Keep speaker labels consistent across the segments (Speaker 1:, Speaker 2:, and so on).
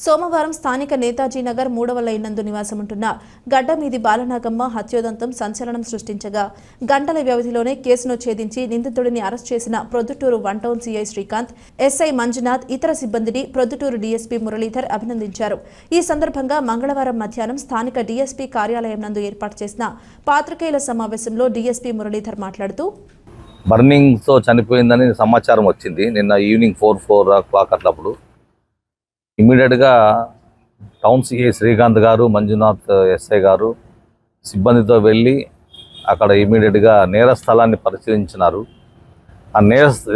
Speaker 1: సోమవారం స్థానిక నేతాజీ నగర్ 3వ లైన్ నందు నివాసముంటున్న గడ్డమీది బాలనాగమ్మ హత్యోదంతం సంచలనం సృష్టించగా గంటల వ్యవధిలోనే కేసును ఛేదించి నిందితుడిని అరెస్ట్ చేసిన Proddatur 1 town CI Srikanth, SI Manjunath, ఇతర సిబ్బందిని ప్రొద్దుటూరు డీఎస్పీ మురళీధర్ అభినందించారు. ఈ సందర్భంగా మంగళవారం మధ్యాహ్నం స్థానిక డీఎస్పీ కార్యాలయం నందు ఏర్పాటు చేసిన పాత్రికేయుల సమావేశంలో డీఎస్పీ మురళీధర్ మాట్లాడుతూ
Speaker 2: బర్నింగ్తో చనిపోయిందని సమాచారం వచ్చింది. నిన్న ఈవినింగ్ 4 o'clock అట్లప్పుడు ఇమ్మీడియట్గా టౌన్ సిఐ శ్రీకాంత్ గారు, మంజునాథ్ ఎస్ఐ గారు సిబ్బందితో వెళ్ళి అక్కడ ఇమ్మీడియట్గా నేర స్థలాన్ని పరిశీలించినారు. ఆ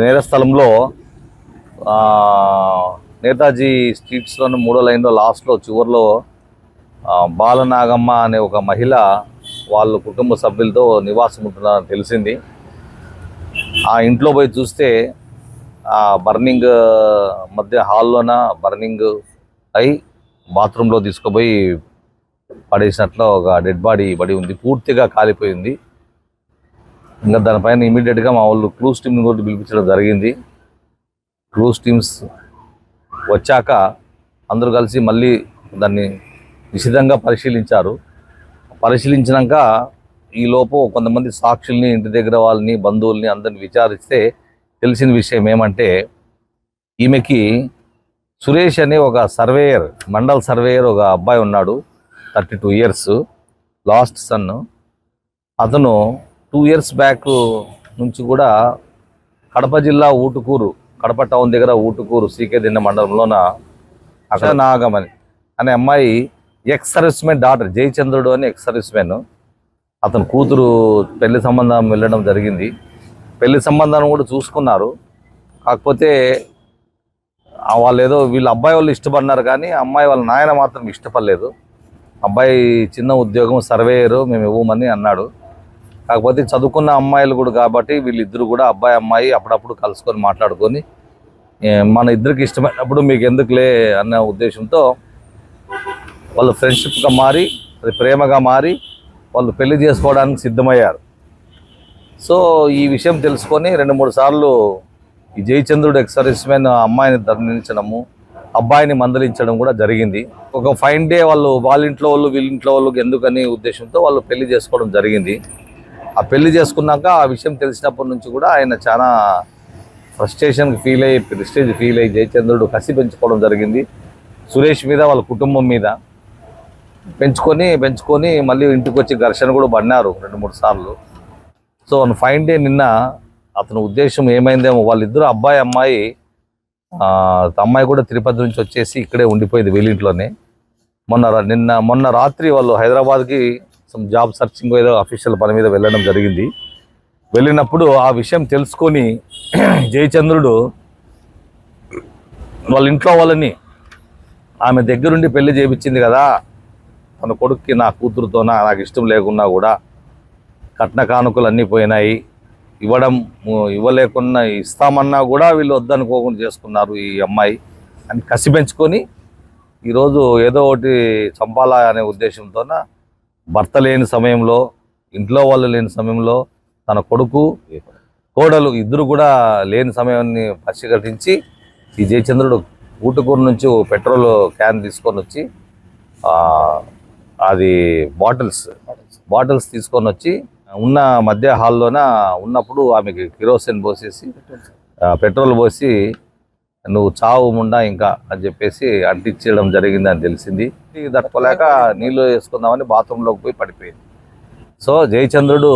Speaker 2: నేర స్థలంలో నేతాజీ స్ట్రీట్స్లోని 3వ లైన్లో లాస్ట్లో చివరిలో బాలనాగమ్మ అనే ఒక మహిళ వాళ్ళ కుటుంబ సభ్యులతో నివాసం ఉంటున్నారని తెలిసింది. ఆ ఇంట్లో పోయి చూస్తే ఆ బర్నింగ్ మధ్య హాల్లోన బర్నింగ్ అయి బాత్రూంలో తీసుకుపోయి పడేసినట్లు ఒక డెడ్ బాడీ పడి ఉంది, పూర్తిగా కాలిపోయింది. ఇంకా దానిపైన ఇమీడియట్గా మా వాళ్ళు క్లూస్ టీమ్ని కూడా పిలిపించడం జరిగింది. క్లూస్ టీమ్స్ వచ్చాక అందరూ కలిసి మళ్ళీ దాన్ని నిశితంగా పరిశీలించారు. పరిశీలించినాక ఈలోపు కొంతమంది సాక్షుల్ని, ఇంటి దగ్గర వాళ్ళని, బంధువుల్ని అందరిని విచారిస్తే తెలిసిన విషయం ఏమంటే ఈమెకి సురేష్ అనే ఒక సర్వేయర్, మండల్ సర్వేయర్ ఒక అబ్బాయి ఉన్నాడు, 32 years, లాస్ట్ సన్. అతను 2 years బ్యాక్ నుంచి కూడా కడప జిల్లా ఊటుకూరు, కడప టౌన్ దగ్గర ఊటుకూరు సీకేదిన్న మండలంలోన అక్కడ నాగమని అనే అమ్మాయి ఎక్స్ సర్వీస్మెన్ డాటర్, జయచంద్రుడు అని ఎక్స్ సర్వీస్మెన్. అతను కూతురు పెళ్లి సంబంధం వెళ్ళడం జరిగింది. పెళ్లి సంబంధాన్ని కూడా చూసుకున్నారు. కాకపోతే వాళ్ళు ఏదో వీళ్ళ అబ్బాయి వాళ్ళు ఇష్టపడినారు కానీ అమ్మాయి వాళ్ళ నాయన మాత్రం ఇష్టపడలేదు. అబ్బాయి చిన్న ఉద్యోగం, సర్వేయరు, మేము ఇవ్వమని అన్నాడు. కాకపోతే చదువుకున్న అమ్మాయిలు కూడా కాబట్టి వీళ్ళిద్దరు కూడా అబ్బాయి అమ్మాయి అప్పుడప్పుడు కలుసుకొని మాట్లాడుకొని మన ఇద్దరికి ఇష్టమైనప్పుడు మీకు ఎందుకులే అన్న ఉద్దేశంతో వాళ్ళు ఫ్రెండ్షిప్గా మారి, అది ప్రేమగా మారి వాళ్ళు పెళ్లి చేసుకోవడానికి సిద్ధమయ్యారు. సో ఈ విషయం తెలుసుకొని 2-3 సార్లు ఈ జయచంద్రుడు ఎక్స్ సర్వీస్మెన్ అమ్మాయిని దండించడము, అబ్బాయిని మందలించడం కూడా జరిగింది. ఒక ఫైన్ డే వాళ్ళ ఇంట్లో వాళ్ళు వీళ్ళింట్లో వాళ్ళకి ఎందుకని ఉద్దేశంతో వాళ్ళు పెళ్లి చేసుకోవడం జరిగింది. ఆ పెళ్లి చేసుకున్నాక ఆ విషయం తెలిసినప్పటి నుంచి కూడా ఆయన చాలా ఫ్రస్ట్రేషన్కి ఫీల్ అయ్యి, ప్రెస్టేజ్ ఫీల్ అయ్యి జయచంద్రుడు కసి పెంచుకోవడం జరిగింది సురేష్ మీద, వాళ్ళ కుటుంబం మీద. పెంచుకొని మళ్ళీ ఇంటికి వచ్చి ఘర్షణ కూడా పడినారు 2-3 సార్లు. సో ఫైన్ డే నిన్న అతని ఉద్దేశం ఏమైందేమో, వాళ్ళిద్దరు అబ్బాయి అమ్మాయి కూడా తిరుపతి నుంచి వచ్చేసి ఇక్కడే ఉండిపోయింది వీళ్ళింట్లోనే. మొన్న రాత్రి వాళ్ళు హైదరాబాద్కి జాబ్ సర్చింగ్ ఏదో అఫీషియల్ పని మీద వెళ్ళడం జరిగింది. వెళ్ళినప్పుడు ఆ విషయం తెలుసుకొని జయచంద్రుడు వాళ్ళ ఇంట్లో వాళ్ళని ఆమె దగ్గరుండి పెళ్లి చేయించింది కదా, తన కొడుక్కి నా కూతురుతోనా నాకు ఇష్టం లేకున్నా కూడా కట్న కానుకలు అన్నీ పోయినాయి, ఇవ్వలేకున్నా ఇస్తామన్నా కూడా వీళ్ళు వద్దనుకోకుండా చేసుకున్నారు ఈ అమ్మాయి అని కసి పెంచుకొని ఈరోజు ఏదో ఒకటి చంపాలా అనే ఉద్దేశంతోన భర్త లేని సమయంలో, ఇంట్లో వాళ్ళు లేని సమయంలో, తన కొడుకు కోడలు ఇద్దరు కూడా లేని సమయాన్ని పసిగట్టించి ఈ జయచంద్రుడు ఊటుకూరు నుంచి పెట్రోల్ క్యాన్ తీసుకొని వచ్చి అది బాటిల్స్ తీసుకొని వచ్చి ఉన్న మధ్య హాల్లోన ఉన్నప్పుడు ఆమెకి కిరోసిన్ పోసేసి పెట్రోల్ పోసి నువ్వు చావు ముండా ఇంకా అని చెప్పేసి అంటించడం జరిగిందని తెలిసింది. దట్టుకోలేక నీళ్ళు వేసుకుందామని బాత్రూంలోకి పోయి పడిపోయింది. సో జయచంద్రుడు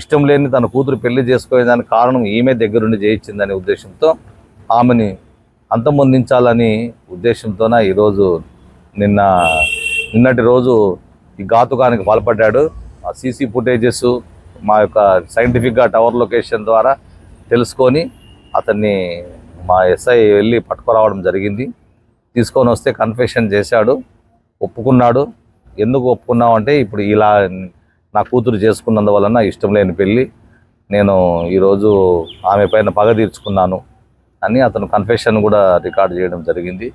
Speaker 2: ఇష్టం లేని తన కూతురు పెళ్లి చేసుకోవడానికి కారణం ఈమె దగ్గరుండి చేయించిందనే ఉద్దేశంతో ఆమెని అంతమొందించాలని ఉద్దేశంతోన ఈరోజు నిన్నటి రోజు ఈ ఘాతుకానికి పాల్పడ్డాడు. ఆ సీసీ ఫుటేజెస్ మా యొక్క సైంటిఫిక్గా టవర్ లొకేషన్ ద్వారా తెలుసుకొని అతన్ని మా ఎస్ఐ వెళ్ళి పట్టుకురావడం జరిగింది. తీసుకొని వస్తే కన్ఫెషన్ చేశాడు, ఒప్పుకున్నాడు. ఎందుకు ఒప్పుకున్నావు అంటే ఇప్పుడు ఇలా నా కూతురు చేసుకున్నందువలన ఇష్టం లేని పెళ్ళి, నేను ఈరోజు ఆమె పైన పగ తీర్చుకున్నాను అని అతను కన్ఫెషన్ కూడా రికార్డ్ చేయడం జరిగింది.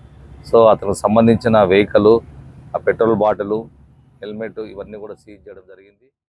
Speaker 2: సో అతనికి సంబంధించిన వెహికల్, ఆ పెట్రోల్ బాటిల్, హెల్మెట్ ఇవన్నీ కూడా సీజ్ చేయడం జరిగింది.